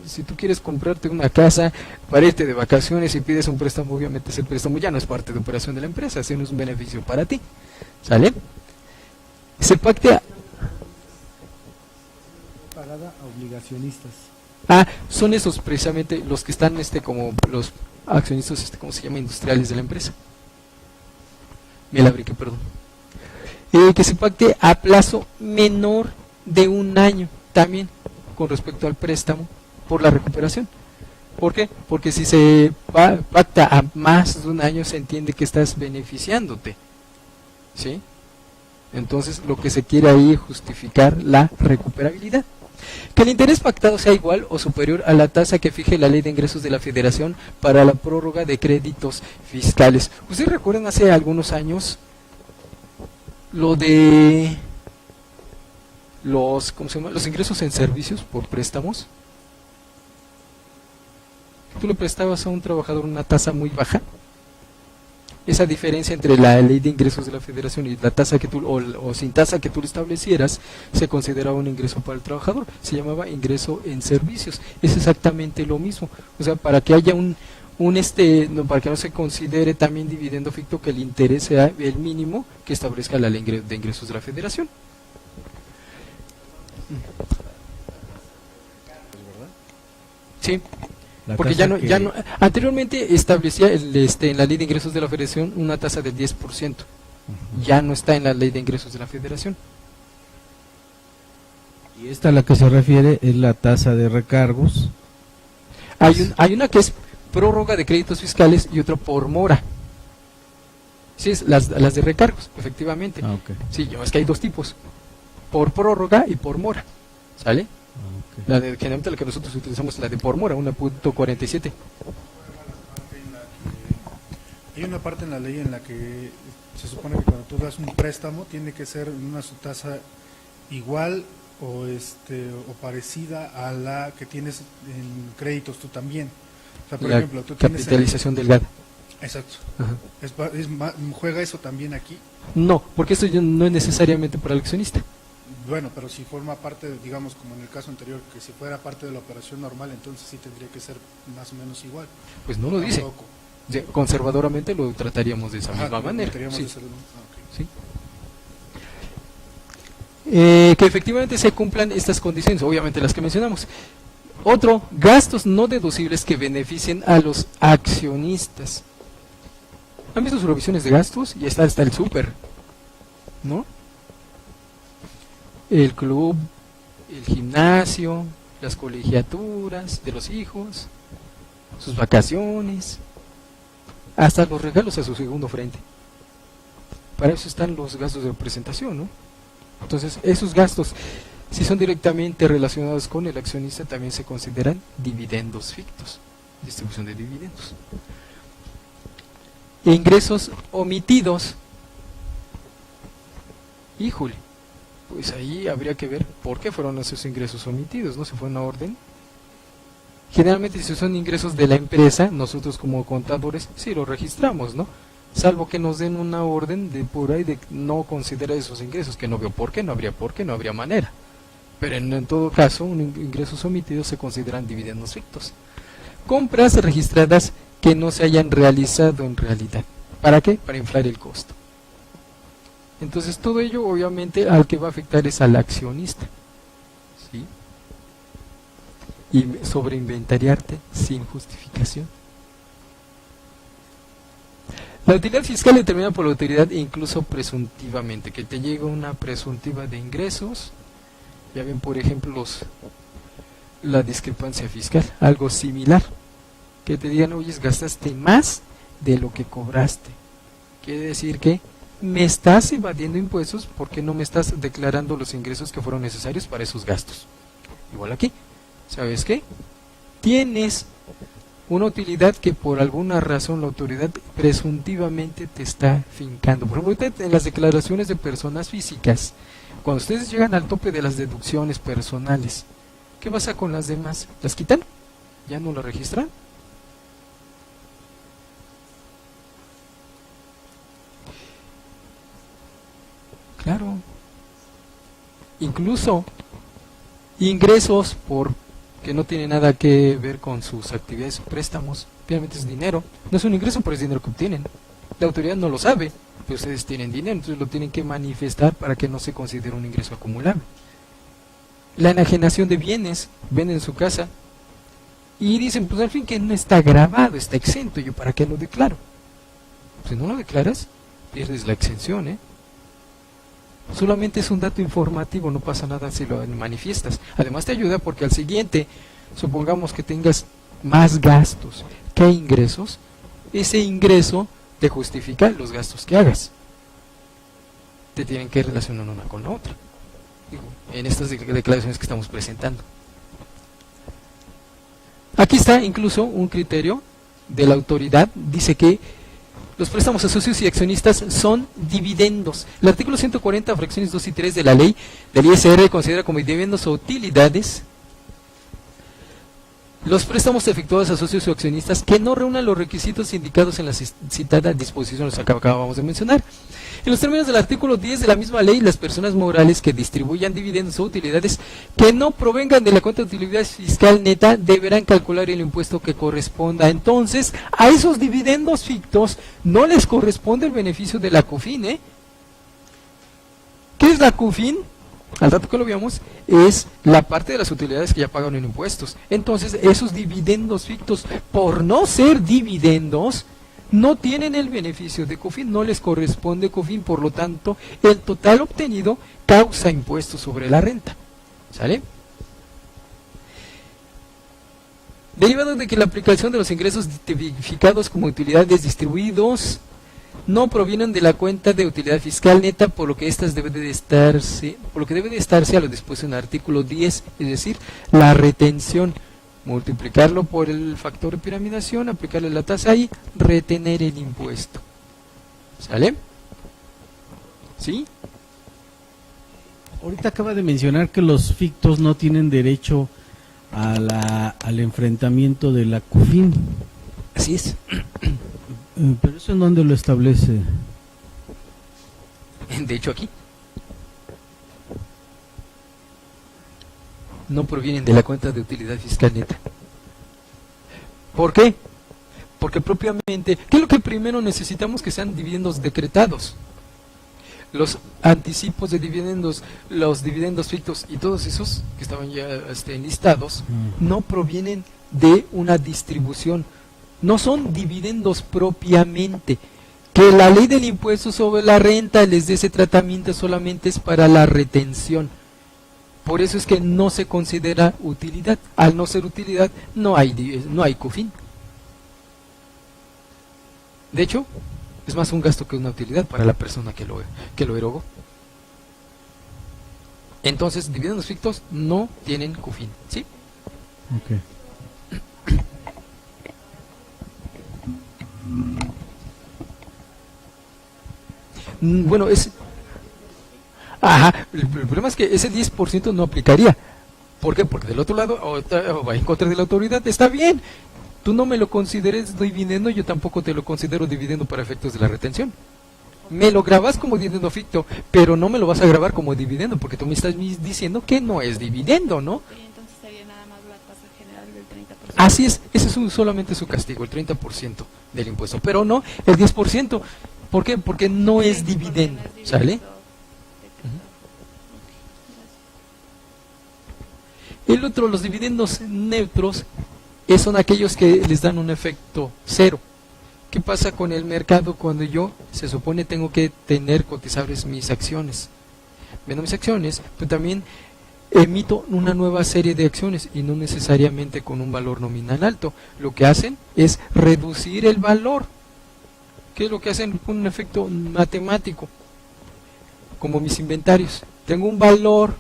si tú quieres comprarte una casa para irte de vacaciones y pides un préstamo, obviamente ese préstamo ya no es parte de la operación de la empresa, sino es un beneficio para ti. ¿Sale? Se pacta pagada a obligacionistas. Son esos precisamente los que están como los accionistas, ¿cómo se llama? Industriales de la empresa. Perdón. Que se pacte a plazo menor de un año también con respecto al préstamo por la recuperación. ¿Por qué? Porque si se pacta a más de un año se entiende que estás beneficiándote, ¿sí? Entonces lo que se quiere ahí es justificar la recuperabilidad. Que el interés pactado sea igual o superior a la tasa que fije la Ley de Ingresos de la Federación para la prórroga de créditos fiscales. ¿Ustedes recuerdan hace algunos años lo de los ingresos en servicios por préstamos? Tú le prestabas a un trabajador una tasa muy baja. Esa diferencia entre la Ley de Ingresos de la Federación y la tasa que tú, o sin tasa que tú le establecieras, se consideraba un ingreso para el trabajador. Se llamaba ingreso en servicios. Es exactamente lo mismo. O sea, para que haya para que no se considere también dividendo ficto, que el interés sea el mínimo que establezca la Ley de Ingresos de la Federación. Sí. Porque ya no, anteriormente establecía en la Ley de Ingresos de la Federación una tasa del 10%. Ya no está en la Ley de Ingresos de la Federación. Y esta a la que se refiere es la tasa de recargos. Hay una que es prórroga de créditos fiscales y otra por mora. Sí, las de recargos, efectivamente. Okay. Sí, es que hay dos tipos, por prórroga y por mora. ¿Sale? Okay. Generalmente la que nosotros utilizamos es la de por mora, 1.47. Hay una parte en la ley en la que se supone que cuando tú das un préstamo tiene que ser una su tasa igual o parecida a la que tienes en créditos tú también. O sea, por ejemplo, tú tienes capitalización delgada. Exacto. Ajá. ¿Juega eso también aquí? No, porque esto no es necesariamente para el accionista. Bueno, pero si forma parte, digamos, como en el caso anterior, que si fuera parte de la operación normal, entonces sí tendría que ser más o menos igual. Pues no lo dice. Conservadoramente lo trataríamos de esa misma manera. Sí. Sí. Que efectivamente se cumplan estas condiciones, obviamente las que mencionamos. Otro, gastos no deducibles que beneficien a los accionistas. ¿Han visto sus revisiones de gastos? Y está el súper, ¿no? El club, el gimnasio, las colegiaturas de los hijos, sus vacaciones, hasta los regalos a su segundo frente. Para eso están los gastos de representación, ¿no? Entonces, esos gastos, si son directamente relacionados con el accionista, también se consideran dividendos fictos, distribución de dividendos. Ingresos omitidos. Híjole, Pues ahí habría que ver por qué fueron esos ingresos omitidos, ¿no? ¿Se fue una orden? Generalmente si son ingresos de la empresa, nosotros como contadores sí lo registramos, ¿no? Salvo que nos den una orden de por ahí de no considerar esos ingresos, que no veo por qué, no habría manera. Pero en todo caso, ingresos omitidos se consideran dividendos fictos. Compras registradas que no se hayan realizado en realidad. ¿Para qué? Para inflar el costo. Entonces todo ello obviamente al que va a afectar es al accionista. ¿Sí? Y sobreinventariarte sin justificación. La utilidad fiscal determinada por la autoridad e incluso presuntivamente, que te llega una presuntiva de ingresos. Ya ven, por ejemplo, la discrepancia fiscal, algo similar. Que te digan, oye, gastaste más de lo que cobraste. Quiere decir que me estás evadiendo impuestos porque no me estás declarando los ingresos que fueron necesarios para esos gastos. Igual aquí, ¿sabes qué? Tienes una utilidad que por alguna razón la autoridad presuntivamente te está fincando. Por ejemplo, en las declaraciones de personas físicas, cuando ustedes llegan al tope de las deducciones personales, ¿qué pasa con las demás? ¿Las quitan? ¿Ya no las registran? Claro. Incluso ingresos por que no tiene nada que ver con sus actividades o préstamos, finalmente es dinero. No es un ingreso, pero es dinero que obtienen. La autoridad no lo sabe, pero ustedes tienen dinero, entonces lo tienen que manifestar para que no se considere un ingreso acumulable. La enajenación de bienes, venden su casa y dicen, pues al fin que no está grabado, está exento, ¿yo para qué lo declaro? Si no lo declaras, pierdes la exención, ¿eh? Solamente es un dato informativo, no pasa nada si lo manifiestas. Además te ayuda porque al siguiente, supongamos que tengas más gastos que ingresos, ese ingreso te justifica los gastos que hagas. Te tienen que relacionar una con la otra, en estas declaraciones que estamos presentando. Aquí está incluso un criterio de la autoridad, dice que los préstamos a socios y accionistas son dividendos. El artículo 140, fracciones 2 y 3 de la ley del ISR considera como dividendos o utilidades los préstamos efectuados a socios o accionistas que no reúnan los requisitos indicados en la citada disposición, los que acabamos de mencionar. En los términos del artículo 10 de la misma ley, las personas morales que distribuyan dividendos o utilidades que no provengan de la cuenta de utilidad fiscal neta deberán calcular el impuesto que corresponda. Entonces, a esos dividendos fictos no les corresponde el beneficio de la CUFIN, ¿eh? ¿Qué es la CUFIN? Al rato que lo veamos, es la parte de las utilidades que ya pagan en impuestos. Entonces, esos dividendos fictos, por no ser dividendos, no tienen el beneficio de CUFIN, no les corresponde CUFIN, por lo tanto, el total obtenido causa impuestos sobre la renta. ¿Sale? Derivado de que la aplicación de los ingresos tipificados como utilidades distribuidos no provienen de la cuenta de utilidad fiscal neta, por lo que estas debe de estarse a lo dispuesto en el artículo 10, es decir, la retención, multiplicarlo por el factor de piramidación, aplicarle la tasa y retener el impuesto. ¿Sale? ¿Sí? Ahorita acaba de mencionar que los fictos no tienen derecho al enfrentamiento de la CUFIN. Así es. ¿Pero eso en dónde lo establece? De hecho aquí. No provienen de la cuenta de utilidad fiscal neta. ¿Por qué? Porque propiamente, ¿qué es lo que primero necesitamos? Que sean dividendos decretados. Los anticipos de dividendos, los dividendos fictos y todos esos que estaban ya enlistados, no provienen de una distribución. No son dividendos propiamente. Que la ley del impuesto sobre la renta les dé ese tratamiento solamente es para la retención. Por eso es que no se considera utilidad. Al no ser utilidad, no hay CUFIN. De hecho, es más un gasto que una utilidad para la persona que lo erogó. Entonces, dividendos fictos no tienen CUFIN, ¿sí? Okay. Bueno, Ajá, el problema es que ese 10% no aplicaría. ¿Por qué? Porque del otro lado, o va en contra de la autoridad, está bien. Tú no me lo consideres dividendo, yo tampoco te lo considero dividendo para efectos de la retención. Me lo grabas como dividendo ficto, pero no me lo vas a grabar como dividendo, porque tú me estás diciendo que no es dividendo, ¿no? Y entonces sería nada más la tasa general del 30%. Así es, ese es solamente su castigo, el 30% del impuesto, pero no el 10%. ¿Por qué? Porque no es dividendo, ¿sale? El otro, los dividendos neutros, son aquellos que les dan un efecto cero. ¿Qué pasa con el mercado cuando yo, se supone, tengo que tener cotizables mis acciones? Vendo mis acciones, pero también emito una nueva serie de acciones y no necesariamente con un valor nominal alto. Lo que hacen es reducir el valor. ¿Qué es lo que hacen? Un efecto matemático, como mis inventarios. Tengo un valor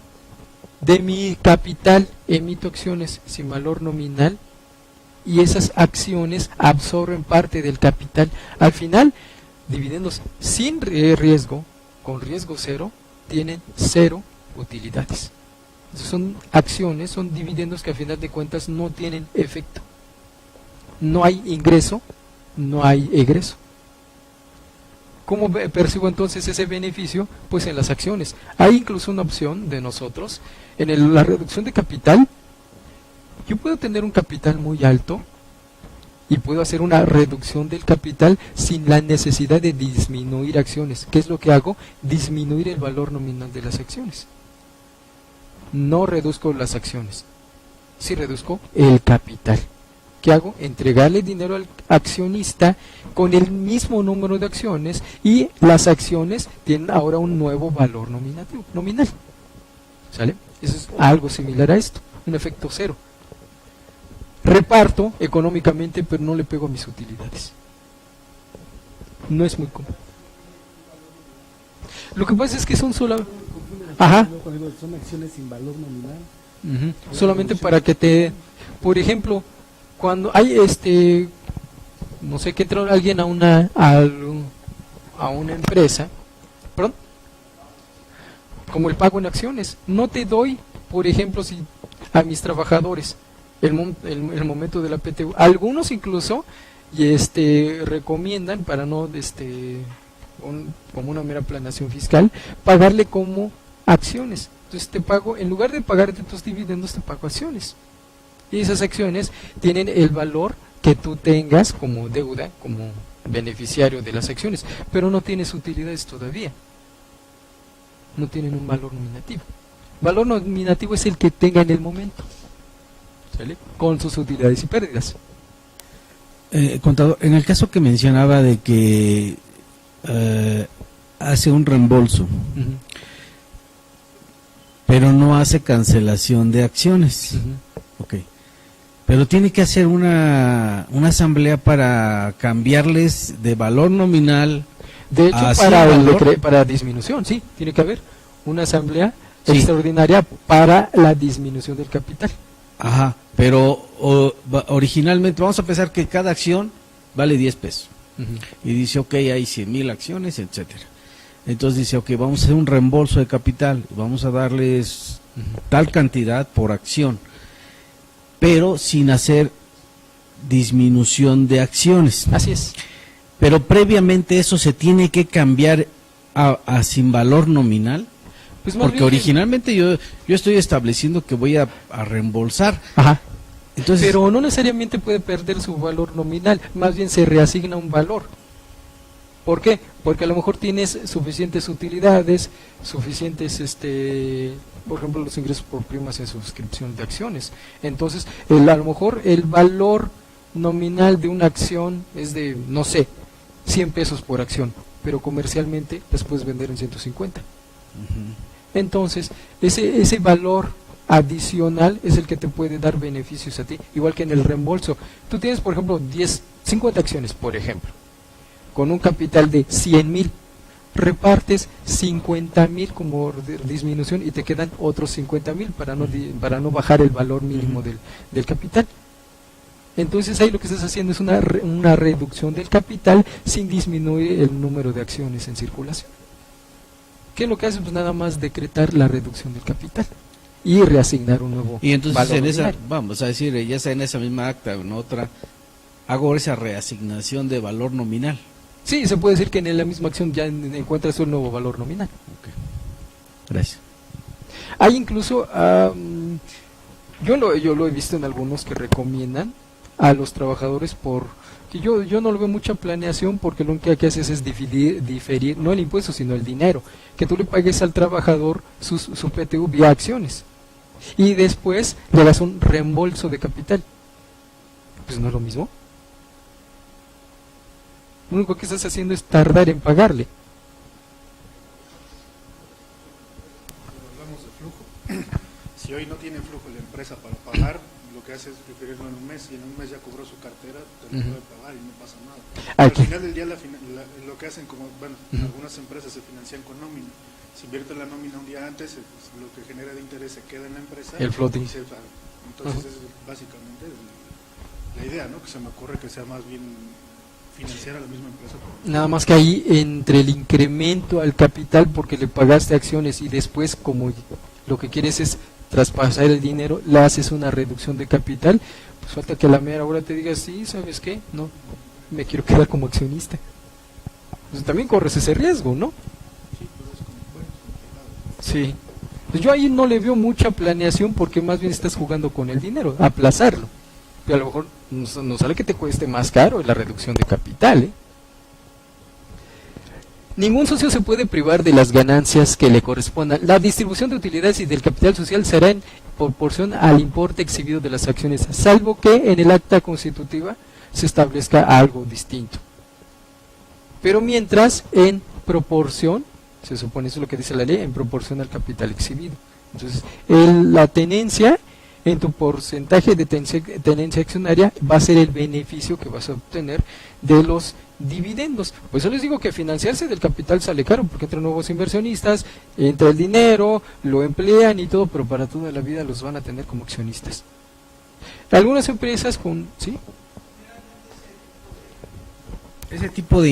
de mi capital, emito acciones sin valor nominal y esas acciones absorben parte del capital. Al final, dividendos sin riesgo, con riesgo cero, tienen cero utilidades. Son acciones, son dividendos que a final de cuentas no tienen efecto. No hay ingreso, no hay egreso. ¿Cómo percibo entonces ese beneficio? Pues en las acciones. Hay incluso una opción de nosotros, en la reducción de capital. Yo puedo tener un capital muy alto y puedo hacer una reducción del capital sin la necesidad de disminuir acciones. ¿Qué es lo que hago? Disminuir el valor nominal de las acciones. No reduzco las acciones, sí reduzco el capital. ¿Qué hago? Entregarle dinero al accionista con el mismo número de acciones y las acciones tienen ahora un nuevo valor nominal. ¿Sale? Eso es algo similar a esto, un efecto cero. Reparto económicamente, pero no le pego a mis utilidades. No es muy común. Lo que pasa es que son solo... Ajá. Son acciones sin valor nominal. Solamente para que te... Por ejemplo, cuando hay no sé, que entra alguien a una empresa, perdón, como el pago en acciones, no te doy, por ejemplo, si a mis trabajadores el momento de la PTU, algunos incluso recomiendan, para no como una mera planeación fiscal, pagarle como acciones. Entonces te pago, en lugar de pagarte tus dividendos, te pago acciones. Y esas acciones tienen el valor que tú tengas como deuda, como beneficiario de las acciones, pero no tienes utilidades todavía. No tienen un valor nominativo. Valor nominativo es el que tenga en el momento, ¿sale? Con sus utilidades y pérdidas. Contador, en el caso que mencionaba de que hace un reembolso, pero no hace cancelación de acciones. Ok. Pero tiene que hacer una asamblea para cambiarles de valor nominal. De hecho, para disminución, sí, tiene que haber una asamblea extraordinaria para la disminución del capital. Ajá, pero originalmente vamos a pensar que cada acción vale 10 pesos. Y dice, ok, hay 100,000 acciones, etcétera. Entonces dice, ok, vamos a hacer un reembolso de capital, vamos a darles tal cantidad por acción, pero sin hacer disminución de acciones. Así es. Pero previamente eso se tiene que cambiar a sin valor nominal, Pues porque originalmente yo estoy estableciendo que voy a reembolsar. Ajá. Entonces, pero no necesariamente puede perder su valor nominal, más bien se reasigna un valor. ¿Por qué? Porque a lo mejor tienes suficientes utilidades, suficientes, por ejemplo, los ingresos por primas en suscripción de acciones. Entonces, a lo mejor el valor nominal de una acción es de, no sé, 100 pesos por acción, pero comercialmente las puedes vender en 150. Entonces, ese valor adicional es el que te puede dar beneficios a ti, igual que en el reembolso. Tú tienes, por ejemplo, 50 acciones, por ejemplo, con un capital de 100,000, repartes 50,000 como disminución y te quedan otros 50,000 para no bajar el valor mínimo del capital. Entonces ahí lo que estás haciendo es una reducción del capital sin disminuir el número de acciones en circulación. ¿Qué es lo que hace? Pues nada más decretar la reducción del capital y reasignar un nuevo Y entonces valor en esa, nominal. vamos a decir, ya sea en esa misma acta o en otra, hago esa reasignación de valor nominal. Sí, se puede decir que en la misma acción ya encuentras un nuevo valor nominal. Gracias. Hay incluso, yo lo he visto en algunos que recomiendan a los trabajadores que yo no lo veo mucha planeación, porque lo único que haces es diferir, no el impuesto, sino el dinero, que tú le pagues al trabajador su PTU vía acciones y después le das un reembolso de capital. Pues no es lo mismo. Lo único que estás haciendo es tardar en pagarle. Hablamos de flujo. Si hoy no tiene flujo la empresa para pagar, lo que hace es diferirlo en un mes, y en un mes ya cobró su cartera, te lo puede pagar y no pasa nada. Aquí. Al final del día lo que hacen, como bueno, algunas empresas se financian con nómina. Si invierte la nómina un día antes, lo que genera de interés se queda en la empresa. El floating. Entonces es básicamente la idea, ¿no? Que se me ocurre que sea más bien financiar a la misma empresa. Nada más que ahí, entre el incremento al capital porque le pagaste acciones y después, como lo que quieres es traspasar el dinero, le haces una reducción de capital, pues falta que a la mera hora te digas, sí, ¿sabes qué? No, me quiero quedar como accionista. Pues también corres ese riesgo, ¿no? Sí. Pues yo ahí no le veo mucha planeación, porque más bien estás jugando con el dinero, aplazarlo. Y a lo mejor nos sale que te cueste más caro la reducción de capital, ¿eh? Ningún socio se puede privar de las ganancias que le correspondan. La distribución de utilidades y del capital social será en proporción al importe exhibido de las acciones, salvo que en el acta constitutiva se establezca algo distinto. Pero mientras, en proporción, se supone, eso es lo que dice la ley, en proporción al capital exhibido. Entonces, la tenencia en tu porcentaje de tenencia accionaria va a ser el beneficio que vas a obtener de los dividendos. Pues yo les digo que financiarse del capital sale caro, porque entran nuevos inversionistas, entra el dinero, lo emplean y todo, pero para toda la vida los van a tener como accionistas. Algunas empresas con... ¿sí? Ese tipo de